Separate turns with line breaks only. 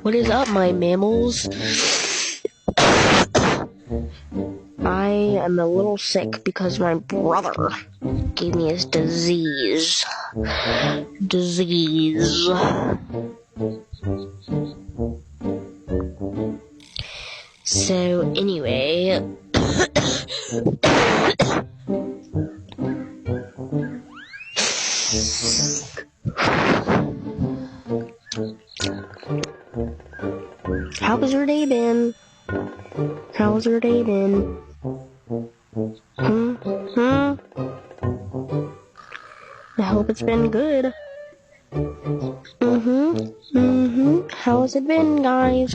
What is up, my mammals? I am a little sick because my brother gave me his disease. So, anyway... How's your day been? How's your day been? I hope it's been good. How's it been, guys?